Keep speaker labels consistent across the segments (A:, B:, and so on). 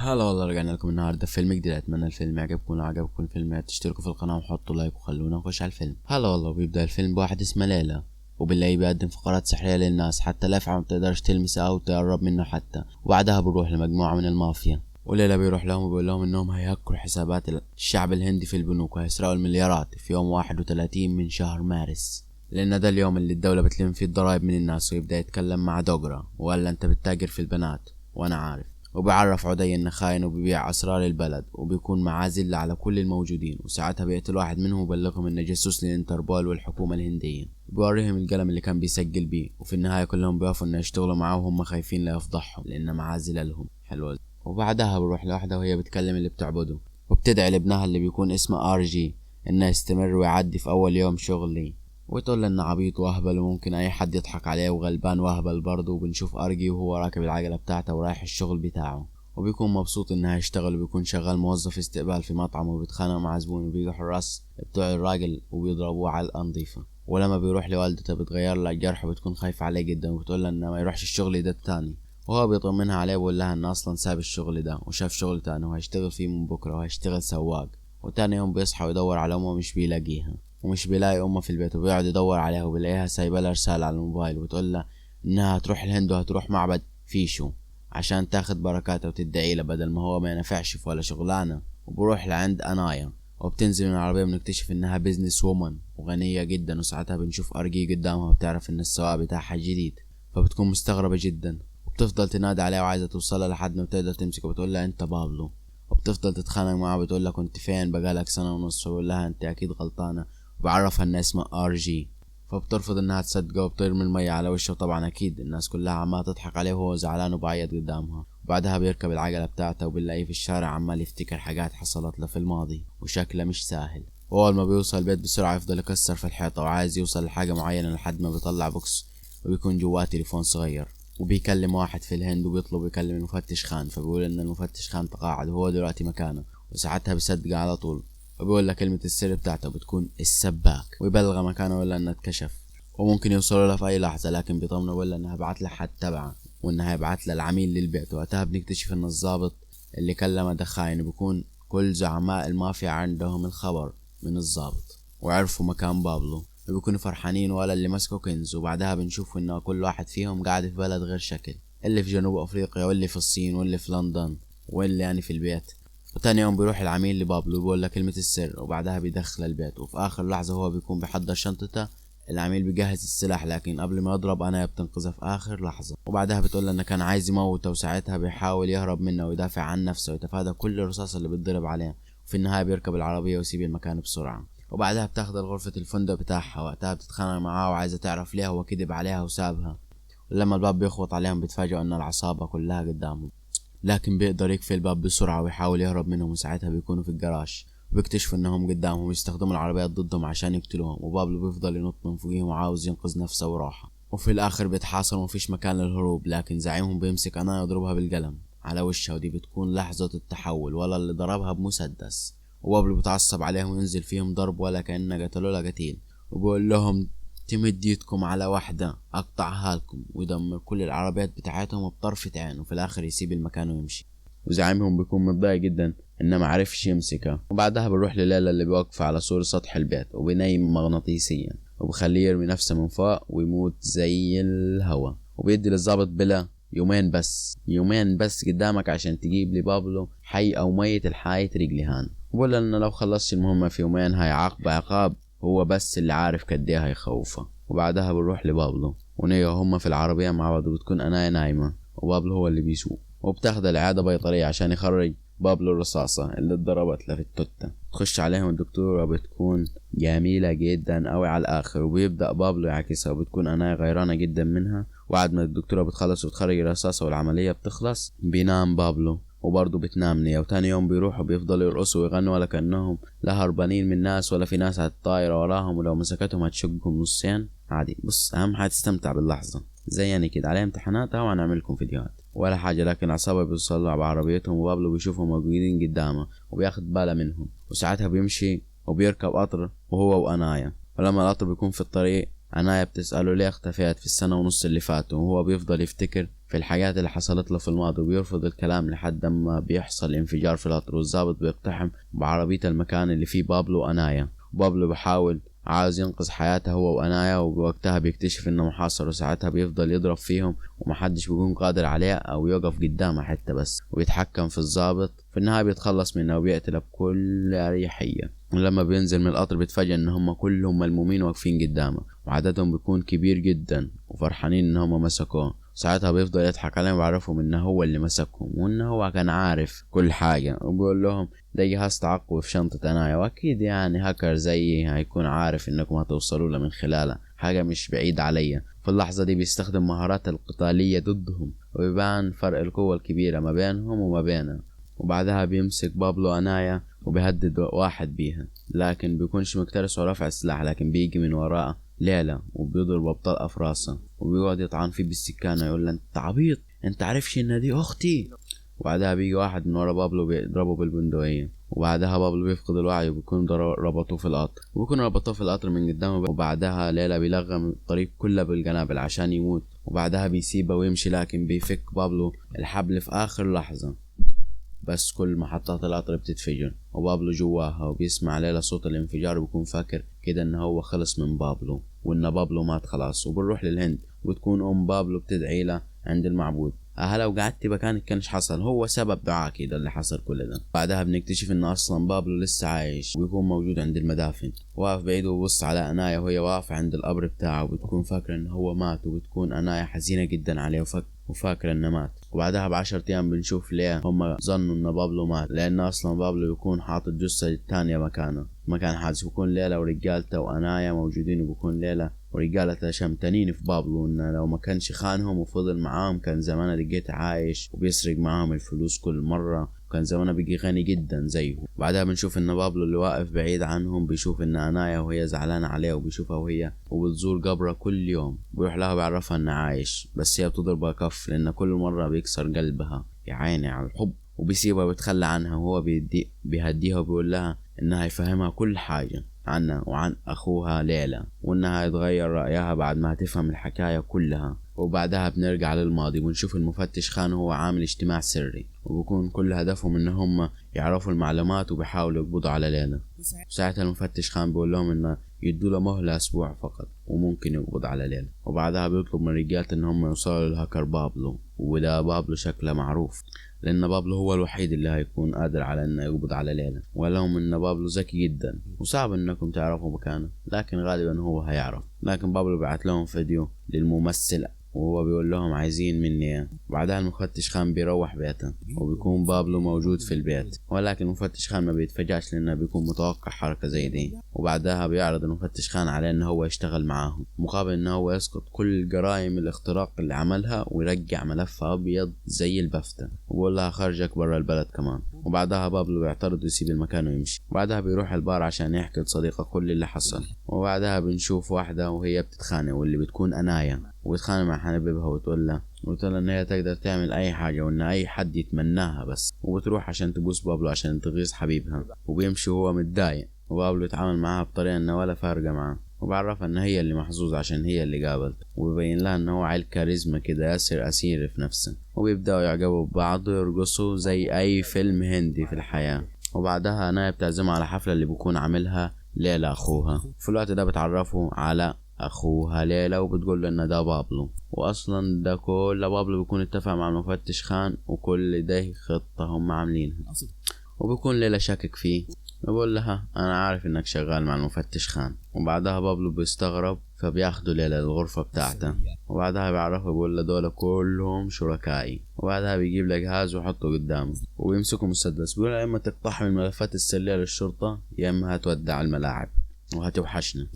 A: هلا والله، رجعنا لكم النهارده فيلم جديد. اتمنى الفيلم يعجبكم. لو عجبكم الفيلم تشتركوا في القناه وحطوا لايك وخلونا نخش على الفيلم. هلا والله. بيبدا الفيلم بواحد اسمه ليلى، وبالله بيقدم فقرات سحريه للناس، حتى الافعى ما بتقدرش تلمسه او تقرب منه حتى. وبعدها بنروح لمجموعه من المافيا، وليلى بيروح لهم وبيقول لهم انهم هيهكروا حسابات الشعب الهندي في البنوك وهيسرقوا المليارات في يوم 31 من شهر مارس، لان ده اليوم اللي الدوله بتلم فيه الضرائب من الناس. ويبدا يتكلم مع دوغرا وقال له انت بتتاجر في البنات وانا عارف. وبيعرف عدي انه خاين وبيبيع اسرار البلد، وبيكون معاه زلة على كل الموجودين. وساعتها بيقتل واحد منهم وبلغهم انه جاسوس للانتربول والحكومة الهندية. بيوريهم القلم اللي كان بيسجل بيه، وفي النهاية كلهم بيوافقوا انه يشتغلوا معاه وهم خايفين لا يفضحهم لانه معاه زلالهم. حلوة. وبعدها بروح لوحدها وهي بتكلم اللي بتعبده، وبتدعي لابنها اللي بيكون اسمه RG انه يستمر ويعدي في اول يوم شغل ليه، وتقول له انه عبيط واهبل وممكن اي حد يضحك عليه وغلبان واهبل برضه. وبنشوف ارجي وهو راكب العجلة بتاعته ورايح الشغل بتاعه، وبيكون مبسوط انه هيشتغل. وبيكون شغال موظف استقبال في مطعم، وبيتخانق مع زبون وبيجوا حراس بتوع الراجل وبيضربوه على الأنظيفة. ولما بيروح لوالدته بتغير له الجرح وبتكون خايفة عليه جدا، وبتقول له انه ما يروحش الشغل ده تاني. وهو بيطمنها عليه ويقول لها انه اصلا ساب الشغل ده وشاف شغل تاني وهيشتغل فيه من بكرة وهيشتغل سواق. وتاني يوم بيصحى ويدور على امه مش بيلاقيها، ومش بيلاقي امه في البيت، وبيقعد يدور عليها وبيلاقيها سايبه لها رسالة على الموبايل وتقول له انها هتروح الهند وهتروح معبد فيشو عشان تاخد بركاته وتدعي له بدل ما هو ما ينفعش في ولا شغلانه. وبروح لعند انايا وبتنزل من العربيه وبنكتشف انها بيزنس وومن وغنيه جدا. وساعتها بنشوف ارجي قدامها وبتعرف ان السواق بتاعها جديد، فبتكون مستغربه جدا وبتفضل تنادي عليه وعايزه توصلها لحد ما تقدر تمسكه. بتقول لها انت بابلو، وبتفضل تتخانق معاه. بتقول لها كنت فين بقالك سنه ونص، فبقول لها انت اكيد غلطانه. وبعرفها ان اسمه RG، فبترفض انها تصدقه وبترمي المية على وشه. طبعا اكيد الناس كلها عمالة تضحك عليه وهو زعلان وبعيط قدامها. وبعدها بيركب العجلة بتاعته وبنلاقيه في الشارع عمال يفتكر حاجات حصلت له في الماضي وشكله مش سهل. واول ما بيوصل البيت بسرعة يفضل يكسر في الحيطة وعايز يوصل لحاجة معينة لحد ما بيطلع بوكس وبيكون جواه تليفون صغير، وبيكلم واحد في الهند وبيطلب يكلم المفتش خان. فبيقول ان المفتش خان تقاعد وهو دلوقتي مكانه، وساعتها بيصدق على طول وبيقول لك كلمة السر بتاعته بتكون السباك، ويبلغ مكانه ولا انه اتكشف وممكن يوصلوا له في اي لحظة. لكن بيطمنه ولا انه هبعت له حد تبعه وانه هيبعت له العميل للبيت. وقتها بنكتشف ان الضابط اللي كلمه ده خاين، بيكون كل زعماء المافيا عندهم الخبر من الضابط وعرفوا مكان بابلو وبيكونوا فرحانين ولا اللي مسكوا كنز. وبعدها بنشوف انه كل واحد فيهم قاعد في بلد غير شكل، اللي في جنوب افريقيا واللي في الصين واللي في لندن واللي يعني في البيت. وتاني يوم بيروح العميل لبابلو بيقول له كلمة السر وبعدها بيدخل البيت. وفي آخر لحظة هو بيكون بيحضر شنطته، العميل بيجهز السلاح لكن قبل ما يضرب أنايا بتنقذه في آخر لحظة. وبعدها بتقول له إنه كان عايز يموته، وساعتها بيحاول يهرب منه ويدافع عن نفسه ويتفادى كل الرصاص اللي بتضرب عليه. وفي النهاية بيركب العربية ويسيب المكان بسرعة. وبعدها بتاخد غرفة الفندق بتاعها. وقتها بتتخانق معاه وعايزة تعرف ليه هو كذب عليها وسابها. ولما الباب بيخبط عليهم بيتفاجئوا إن العصابة كلها قدامهم، لكن بيقدر يقفل الباب بسرعة ويحاول يهرب منهم. وساعتها بيكونوا في الجراج وبيكتشفوا انهم قدامهم ويستخدموا العربيات ضدهم عشان يقتلوهم. وبابلو بيفضل ينط من فوقهم وعاوز ينقذ نفسه وراحة. وفي الاخر بيتحاصروا ومفيش مكان للهروب، لكن زعيمهم بيمسك انايا ويضربها بالقلم على وشها. ودي بتكون لحظة التحول، ولا اللي ضربها بمسدس. وبابلو بيتعصب عليهم وينزل فيهم ضرب ولا كأنه قتلوا له قتيل، وبيقول لهم تمد ايدكم على واحدة اقطعها لكم، ويدمر كل العربيات بتاعتهم بطرفة عين. وفي الاخر يسيب المكان ويمشي، وزعيمهم بيكون متضايق جدا انه ما عرفش يمسكها. وبعدها بنروح لليلى اللي بيوقف على سور سطح البيت وبينيم مغناطيسيا وبخليه يرمي نفسه من فوق ويموت زي الهوا. وبيدي للضابط بلا يومين بس قدامك عشان تجيب لي بابلو حي او ميت الحاية رجلي هان. وبقول انه لو خلصش المهمة في يومين هيعاقب عقاب هو بس اللي عارف قد ايه هيخوفه. وبعدها بنروح لبابلو ونيا هما في العربية مع بعض، وبتكون انايا نايمة وبابلو هو اللي بيسوق. وبتاخد العيادة بيطرية عشان يخرج بابلو الرصاصة اللي اتضربت له في التوتة. تخش عليهم الدكتورة بتكون جميلة جدا قوي على الآخر، وبيبدأ بابلو يعكسها وبتكون أنا غيرانة جدا منها. وبعد ما الدكتورة بتخلص وتخرج الرصاصة والعملية بتخلص بينام بابلو وبرضه بتنام نيا. وتاني يوم بيروحوا بيفضلوا يرقصوا ويغنوا ولا كأنهم لا هربانين من ناس ولا في ناس على الطايرة وراهم، ولو مسكتهم هتشقهم نصين عادي. بص أهم حاجة تستمتع باللحظة، زي يعني كده عليه امتحاناتها وهنعمل لكم فيديوهات ولا حاجة. لكن العصابة بيوصلوا بعربيتهم وبابلو بيشوفهم موجودين قدامه وبياخد باله منهم. وساعتها بيمشي وبيركب قطر وهو وأنايا. ولما القطر بيكون في الطريق أنايا بتسأله ليه اختفيت في السنة ونص اللي فاتوا، وهو بيفضل يفتكر في الحاجات اللي حصلت له في الماضي، وبيرفض الكلام لحد ما بيحصل انفجار في القطر، والضابط بيقتحم بعربية المكان اللي فيه بابلو وأنايا. وبابلو بيحاول عاوز ينقذ حياته هو وأنايا، ووقتها بيكتشف انه محاصر، وساعتها بيفضل يضرب فيهم ومحدش بيكون قادر عليه او يقف قدامه حتى بس، ويتحكم في الضابط. في النهاية بيتخلص منه وبيقتله بكل أريحية. ولما بينزل من القطر بيتفاجئ ان هم كلهم ملمومين واقفين قدامه، وعددهم بيكون كبير جدا وفرحانين ان هم مسكوه. ساعتها بيفضل يضحك عليهم ويعرفهم انه هو اللي مسكهم، وانه هو كان عارف كل حاجة، وبيقول لهم ده جهاز تعقب في شنطة أنايا، واكيد يعني هاكر زيي هيكون عارف انكم هتوصلوا له من خلالها، حاجة مش بعيد عليا. في اللحظة دي بيستخدم مهاراته القتالية ضدهم، ويبان فرق القوة الكبيرة ما بينهم وما بينه. وبعدها بيمسك بابلو أنايا وبيهدد واحد بيها، لكن بيكونش مكترث ورافع السلاح، لكن بيجي من وراء ليلى وبيضرب بطلقة في راسه، وبيقعد يطعن فيه بالسكانة يقول له انت عبيط، انت عارفش ان دي اختي. وبعدها بيجي واحد من ورا بابلو بيضربه بالبندقية، وبعدها بابلو بيفقد الوعي، وبيكون ربطوه في القطر من قدامه. وبعدها ليلى بيلغم الطريق كله بالقنابل عشان يموت، وبعدها بيسيبه ويمشي، لكن بيفك بابلو الحبل في آخر لحظة. بس كل محطات القطر بتتفجر وبابلو جواها، وبيسمع ليلى صوت الانفجار، وبيكون فاكر كده ان هو خلص من بابلو وان بابلو مات خلاص. وبنروح للهند، وتكون بابلو بتدعي له عند المعبود، لو قعدت مكانك كانش حصل، هو سبب دعاكي ده اللي حصل كل ده. بعدها بنكتشف ان اصلا بابلو لسه عايش، ويكون موجود عند المدافن واقف بعيد، وبص على أنايا وهي واقفة عند القبر بتاعه، وبتكون فاكرة ان هو مات، وبتكون أنايا حزينة جدا عليه وفاكرة انه مات. وبعدها ب10 ايام بنشوف ليه هم ظنوا ان بابلو مات، لان اصلا بابلو يكون حاطط جثة التانية مكان حادث، ويكون ليلى ورجالته وأنايا موجودين، وبيكون ليلى ورجالته شمتانين في بابلو، انه لو ما كانش خانهم وفضل معاهم كان زمانه دقيت عايش وبيسرق معاهم الفلوس كل مرة، وكان زمانه بيجي غني جدا زيه. بعدها بنشوف ان بابلو اللي واقف بعيد عنهم بيشوف ان أنايا وهي زعلانة عليه، وبيشوفها وهي وبتزور قبره كل يوم، بيروح لها بيعرفها انه عايش، بس هي بتضربها كف لان كل مرة بيكسر قلبها يا عيني على الحب، وبيسيبها وبيتخلى عنها، وهو بيهديها وبيقول لها انها يفهمها كل حاجة عنها وعن أخوها ليلى، وإنها يتغير رأيها بعد ما تفهم الحكاية كلها. وبعدها بنرجع للماضي ونشوف المفتش خان هو عامل اجتماع سري، وبكون كل هدفهم إن هم يعرفوا المعلومات وبيحاولوا يقبضوا على ليلى. وساعتها المفتش خان بيقول لهم إنه يدوا له مهلة أسبوع فقط وممكن يقبض على ليلى. وبعدها بيطلب من رجالته إن هم يوصلوا للهاكر بابلو، وده بابلو شكله معروف لأن بابلو هو الوحيد اللي هيكون قادر على إنه يقبض على ليلى، ولهم إن بابلو ذكي جدا وصعب إنكم تعرفوا مكانه، لكن غالبا هو هيعرف. لكن بابلو بعت لهم فيديو للممثل وهو بيقول لهم عايزين مني. بعدها المفتش خان بيروح بيته، وبيكون بابلو موجود في البيت، ولكن المفتش خان ما بيتفاجئش لانه بيكون متوقع حركة زي دي. وبعدها بيعرض المفتش خان عليه انه هو يشتغل معاهم مقابل انه هو يسقط كل جرائم الاختراق اللي عملها، ويرجع ملفها ابيض زي البفتة، وبقول لها خرجك برا البلد كمان. وبعدها بابلو بيعترض ويسيب المكان ويمشي. وبعدها بيروح البار عشان يحكي لصديقه كل اللي حصل. وبعدها بنشوف واحدة وهي بتتخانق، واللي بتكون أنايا، وبتخانق مع حبيبها وتقول له ان هي تقدر تعمل اي حاجة وان اي حد يتمناها بس، وبتروح عشان تبوس بابلو عشان تغيظ حبيبها، وبيمشي وهو متضايق، وبابلو يتعامل معاها بطريقة انه ولا فارقة معاه، وبعرفها ان هي اللي محظوظة عشان هي اللي قابلت، وبيبين لها ان هو عيل كاريزما كده ياسر اسير في نفسه، وبيبدأوا يعجبوا ببعض ويرقصوا زي اي فيلم هندي في الحياة. وبعدها أنايا بتعزمها على حفلة اللي بيكون عاملها ليلى أخوها. في الوقت ده بتعرفوا على أخوها ليلى، وبتقول له إن ده بابلو، وأصلا ده كل بابلو بيكون اتفق مع المفتش خان، وكل ده خطة هم عاملينها، وبيكون ليلى شاكك فيه، بقول لها أنا عارف إنك شغال مع المفتش خان. وبعدها بابلو بيستغرب، فبياخدوا ليلى للغرفة بتاعته، وبعدها بيعرفه بيقول له دول كلهم شركائي. وبعدها بيجيب له جهاز وحطه قدامه، ويمسكوا مسدس، بيقول يا إما تقطعهم الملفات السرية للشرطة يا إما هتودع الملاعب وهتوحشنا.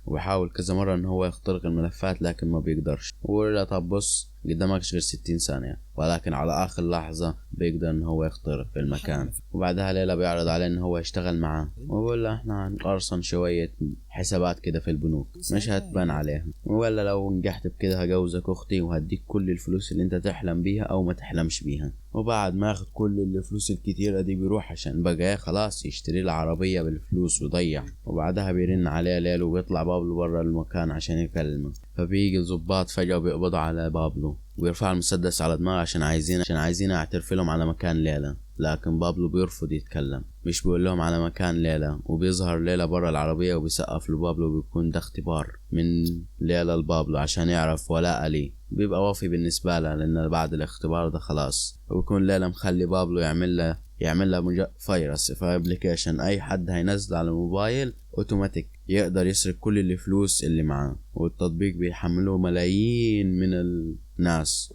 A: وبيحاول كذا مرة إن هو يخترق الملفات لكن ما بيقدرش، ويقول له طب بص قدامكش غير 60 ثانية، ولكن على آخر لحظة بيقدر إن هو يخترق في المكان. وبعدها ليلى بيعرض عليه إن هو يشتغل معاه، ويقول له إحنا هنقرصن شوية حسابات كده في البنوك مش هتبان عليها، ولا لو نجحت بكده هجوزك أختي وهديك كل الفلوس اللي أنت تحلم بيها أو ما تحلمش بيها. وبعد ما ياخد كل الفلوس الكتيرة دي بيروح عشان بقى خلاص يشتري العربية بالفلوس ويضيع. وبعدها بيرن عليه ليل، وبيطلع بابلو برا المكان عشان يكلمه، فبيجي الضباط فجأة بيقبضوا على بابلو ويرفع المسدس على دماغه عشان عايزين يعترف لهم على مكان ليلى. لكن بابلو بيرفض يتكلم، مش بيقول لهم على مكان ليلى. وبيظهر ليلى برا العربية وبيسقف لبابلو، بيكون ده اختبار من ليلى لبابلو عشان يعرف ولاء ليه. بيبقى وافي بالنسبة لها لأن بعد الاختبار ده خلاص. وبيكون ليلى مخلي بابلو يعمل له فيروس في ابلكيشن اي حد هينزله على الموبايل اوتوماتيك يقدر يسرق كل الفلوس اللي معاه. والتطبيق بيحمله ملايين من الناس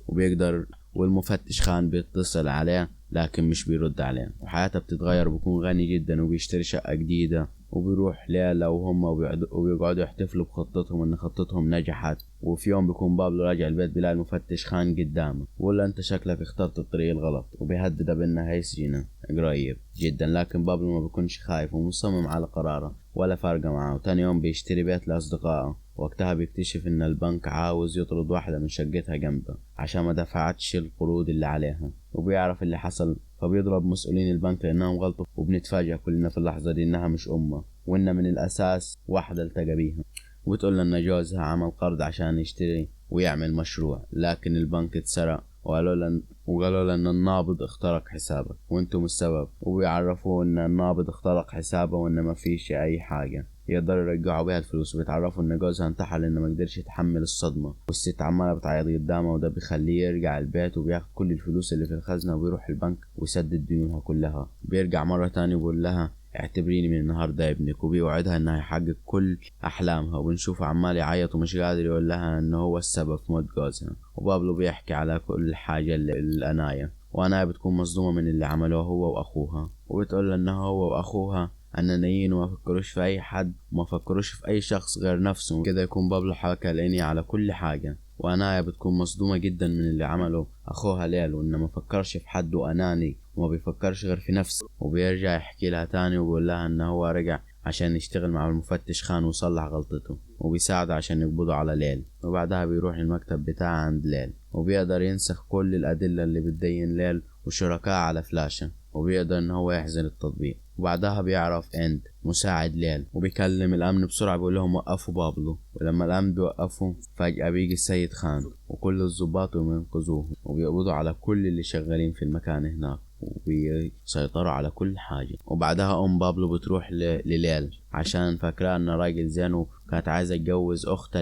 A: والمفتش خان بيتصل عليه لكن مش بيرد عليه. وحياته بتتغير، بيكون غني جدا وبيشتري شقة جديدة. وبيروح ليلى وهم وبيقعدوا يحتفلوا بخطتهم ان خطتهم نجحت. وفي يوم بيكون بابلو راجع البيت بيلاقي المفتش خان قدامه، ولا انت شكلك اخترت الطريق الغلط، وبيهدده بانه هيسجنه قريب جدا. لكن بابلو ما بيكونش خايف ومصمم على قراره ولا فارقه معاه. وتاني يوم بيشتري بيت لاصدقائه. وقتها بيكتشف ان البنك عاوز يطرد واحدة من شقتها جنبه عشان ما دفعتش القروض اللي عليها. وبيعرف اللي حصل فبيضرب مسؤولين البنك لانهم غلطوا. وبنتفاجأ كلنا في اللحظة دي انها مش امه، وان من الاساس واحدة التقى بيها. وبتقول ان جوزها عمل قرض عشان يشتري ويعمل مشروع، لكن البنك اتسرق وقالوا لأن النابض اخترق حسابك وانتم السبب. وبيعرفوا ان النابض اخترق حسابه وان ما فيش اي حاجة يقدروا يرجعوا بيها الفلوس. وبيتعرفوا ان جوزها انتحر لانه ما قدرش يتحمل الصدمة. والست عمالة بتعيط قدامه، وده بيخليه يرجع البيت وبياخد كل الفلوس اللي في الخزنة وبيروح البنك ويسدد ديونها كلها. بيرجع مرة تانية وبيقول لها اعتبريني من النهاردة ابنك، وبيوعدها انها يحقق كل احلامها. وبنشوفه عمال يعيط ومش قادر يقول لها انه هو السبب في موت جوزها. وبابلو بيحكي على كل حاجة الأناية، وأنايا بتكون مصدومة من اللي عملوه هو وأخوها. وبتقول انه هو وأخوها أنانيين وما فكروش في أي حد وما فكروش في أي شخص غير نفسه. كده يكون بابلو حكى لإني على كل حاجة. وأنايا بتكون مصدومة جدا من اللي عمله أخوها ليل، وإنه ما فكرش في حد وأناني وما بيفكرش غير في نفسه. وبيرجع يحكي لها تاني وبيقول لها إنه هو رجع عشان يشتغل مع المفتش خان ويصلح غلطته، وبيساعده عشان يقبضوا على ليل. وبعدها بيروح المكتب بتاعه عند ليل، وبيقدر ينسخ كل الأدلة اللي بتدين ليل وشركاء على فلاشة، وبيقدر إن هو يحزن التطبيق. وبعدها بيعرف اند مساعد ليل وبيكلم الامن بسرعة بيقول لهم وقفوا بابلو. ولما الامن بيوقفوا فجأة بيجي السيد خان وكل الضباط وينقذوه وبيقبضوا على كل اللي شغالين في المكان هناك وبيسيطروا على كل حاجة. وبعدها بابلو بتروح لليل عشان فاكرة ان راجل زين وكانت عايزة تجوز اخت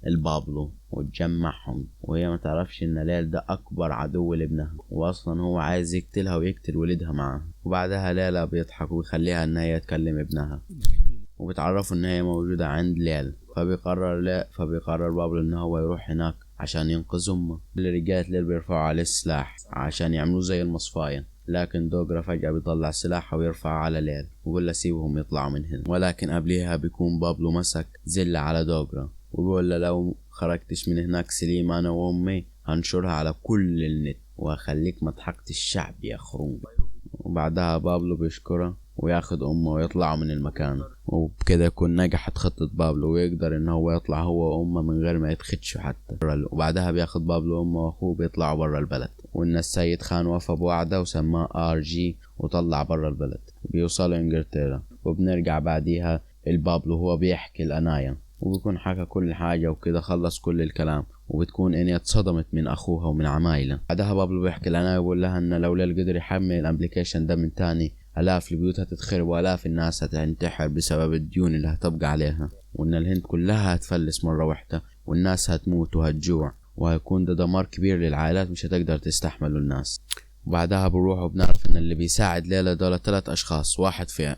A: البابلو وتجمعهم، وهي ما تعرفش ان ليل ده اكبر عدو لابنها، واصلا هو عايز يقتلها ويقتل ولدها معاه. وبعدها ليلى بيضحك ويخليها ان هي تكلم ابنها، وبتعرفوا ان هي موجودة عند ليل. فبيقرر بابلو ان هو يروح هناك عشان ينقذ امه. الرجالة ليل بيرفعوا عليه السلاح عشان يعملوه زي المصفاية، لكن دوغرا فجأة بيطلع سلاحه ويرفع على ليل ويقول له سيبهم يطلعوا من هنا. ولكن قبلها بيكون بابلو مسك زلة على دوغرا وبيقول له لو خرجتش من هناك سليم انا وامي هنشرها على كل النت وهخليك مضحكة الشعب يا خروم. وبعدها بابلو بيشكره وياخد امه ويطلعوا من المكان. وبكده يكون نجحت خطة بابلو ويقدر ان هو يطلع هو وامه من غير ما يتخدشوا حتى. وبعدها بياخد بابلو امه واخوه بيطلعوا برا البلد، وان السيد خان وفى بوعده وسماه RG وطلع برا البلد. بيوصلوا انجلترا وبنرجع بعديها البابلو هو بيحكي الأنايا وبيكون حكى كل حاجة وكده خلص كل الكلام. وبتكون اني اتصدمت من اخوها ومن عمايله. بعدها بابلو بيحكي لأنايا ويقول لها ان لو ليل قدر يحمل الابليكيشن ده من تاني آلاف البيوت هتتخرب وآلاف الناس هتنتحر بسبب الديون اللي هتبقى عليها، وإن الهند كلها هتفلس مرة واحدة والناس هتموت وهتجوع، وهيكون ده دمار كبير للعائلات مش هتقدر تستحمله الناس. وبعدها بنروح وبنعرف إن اللي بيساعد ليلى دول 3 أشخاص،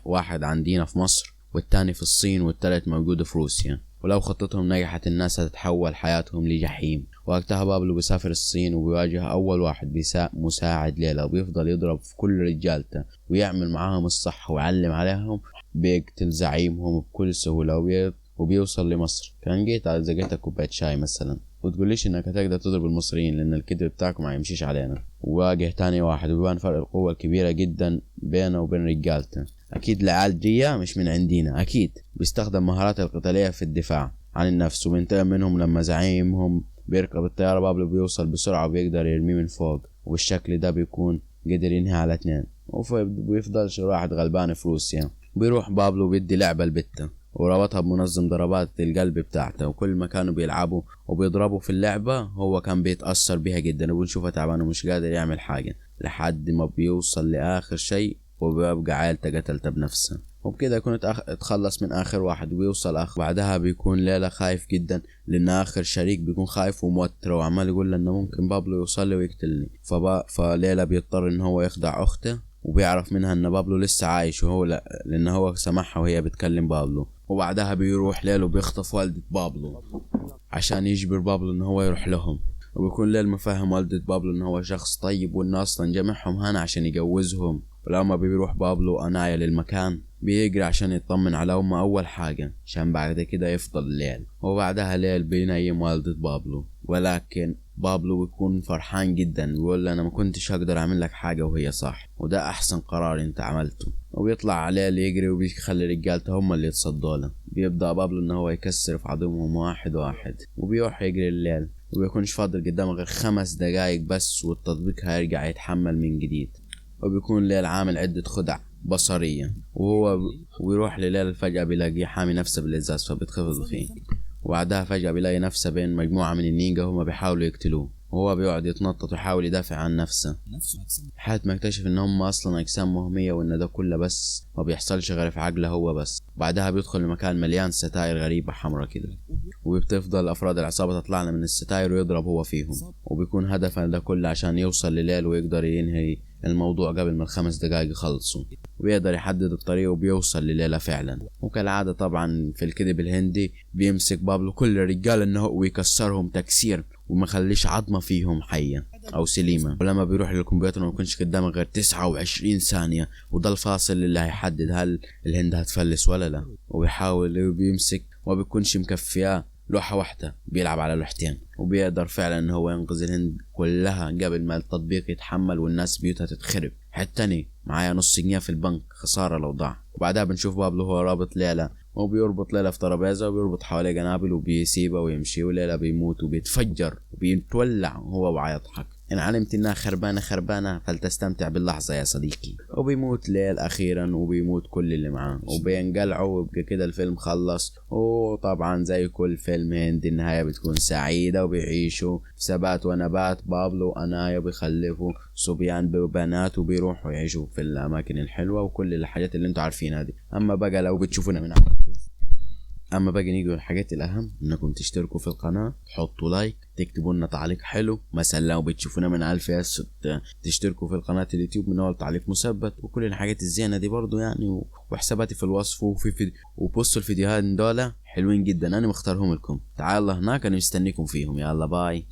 A: واحد عندنا في مصر والتاني في الصين والتالت موجود في روسيا. ولو خطتهم نجحت الناس هتتحول حياتهم لجحيم. وقتها بابلو بيسافر الصين وبيواجه أول واحد مساعد ليلى وبيفضل يضرب في كل رجالته ويعمل معاهم الصح ويعلم عليهم. بيقتل زعيمهم بكل سهولة وبيوصل لمصر. كان جيت على زقتك كوباية شاي مثلا وتقوليش انك هتقدر تضرب المصريين لان الكذب بتاعكم ما يمشيش علينا. وواجه تاني واحد وبيبان فرق القوة الكبيرة جدا بينه وبين رجالته. اكيد العيال دي مش من عندنا، اكيد بيستخدم مهاراته القتالية في الدفاع عن النفس وبينتقم منهم. لما زعيمهم بيركب الطيارة بابلو بيوصل بسرعة وبيقدر يرميه من فوق، وبالشكل ده بيكون قدر ينهي على 2. وبيفضلش واحد غلبان في روسيا. بيروح بابلو بيدي لعبة لبته وربطها بمنظم ضربات القلب بتاعته، وكل ما كانوا بيلعبوا وبيضربوا في اللعبة هو كان بيتأثر بيها جدا وبنشوفه تعبان ومش قادر يعمل حاجة، لحد ما بيوصل لآخر شيء وبيبقى عيلته قتلته بنفسه. وبكده يكون اتخلص من آخر واحد وبيوصل بعدها بيكون ليلى خايف جدا، لأن آخر شريك بيكون خايف وموتر وعمال يقول له إنه ممكن بابلو يوصل لي ويقتلني. فليلى بيضطر إن هو يخدع أخته، وبيعرف منها إن بابلو لسه عايش وهو لا، لأن هو سمعها وهي بتكلم بابلو. وبعدها بيروح ليل وبيخطف والدة بابلو عشان يجبر بابلو إن هو يروح لهم. وبيكون ليل مفهم والدة بابلو إن هو شخص طيب وإن أصلا جمعهم هنا عشان يجوزهم. ولما بيروح بابلو أنايا للمكان بيجري عشان يطمن على أمه أول حاجة عشان بعد كده يفضل ليل. وبعدها ليل بينيم والدة بابلو، ولكن بابلو بيكون فرحان جدا ويقول له أنا ما كنتش هقدر أعمل لك حاجة وهي صح، وده أحسن قرار أنت عملته. وبيطلع عليه اللي يجري وبيخلي رجالته هم اللي يتصدوا له. بيبدأ بابلو إن هو يكسر في عظمهم واحد واحد وبيروح يجري الليل، وبيكونش فاضل قدامه غير 5 دقايق بس والتطبيق هيرجع يتحمل من جديد. وبيكون ليل عامل عدة خدع بصرية ويروح لليل فجأة بيلاقيه حامي نفسه بالإزاز فبيتخفض فيه. وبعدها فجأة بيلاقي نفسه بين مجموعة من النينجا هما بيحاولوا يقتلوه، وهو بيقعد يتنطط ويحاول يدافع عن نفسه لحد ما يكتشف ان هم اصلا اجسام مهمية وان ده كله بس ما بيحصلش غير في عقله هو بس. بعدها بيدخل لمكان مليان ستاير غريبة حمرا كده، وبتفضل افراد العصابة تطلع من الستاير ويضرب هو فيهم. وبيكون هدفه ده كله عشان يوصل لليل ويقدر ينهي الموضوع قبل ما ال5 دقايق يخلصوا، ويقدر يحدد الطريق وبيوصل لليلة فعلا. وكالعادة طبعا في الكذب الهندي بيمسك بابلو كل الرجال انه ويكسرهم تكسير وما خليش عظمة فيهم حية او سليمة. ولما بيروح للكمبيوتر ما بيكونش قدامه غير 29 ثانية، وده الفاصل اللي هيحدد هل الهند هتفلس ولا لا. وبيحاول وبيمسك وما بيكونش مكفياه لوحة واحدة، بيلعب على لوحتين، وبيقدر فعلا ان هو ينقذ الهند كلها قبل ما التطبيق يتحمل والناس بيوتها تتخرب. حتى معايا نص جنيه في البنك، خسارة لو ضاع. وبعدها بنشوف بابلو هو رابط ليلى وبيربط ليلى في ترابيزة وبيربط حواليه قنابل وبيسيبها ويمشي، وليلى بيموت وبيتفجر وبيتولع وهو ويضحك. إن علمت إنها خربانة فلتستمتع باللحظة يا صديقي. وبيموت ليل أخيرا وبيموت كل اللي معاه وبينقلعوا، وبقى كده الفيلم خلص. وطبعا زي كل فيلم هندي النهاية بتكون سعيدة وبيعيشوا في ثبات ونبات. بابلو وأنايا بيخلفوا صبيان ببنات وبيروحوا يعيشوا في الأماكن الحلوة وكل الحاجات اللي انتوا عارفينها دي. أما بقى لو بتشوفونا من اما باقي نيجي الحاجات الاهم، انكم تشتركوا في القناه، تحطوا لايك، تكتبوا لنا تعليق حلو. مثلا لو بتشوفونا من على الفيس تشتركوا في القناه اليوتيوب من اول تعليق مثبت، وكل الحاجات الزينه دي برضو يعني. وحساباتي في الوصف وبصوا الفيديوهات دول حلوين جدا انا مختارهم لكم. تعالوا هناك انا مستنيكم فيهم. يلا باي.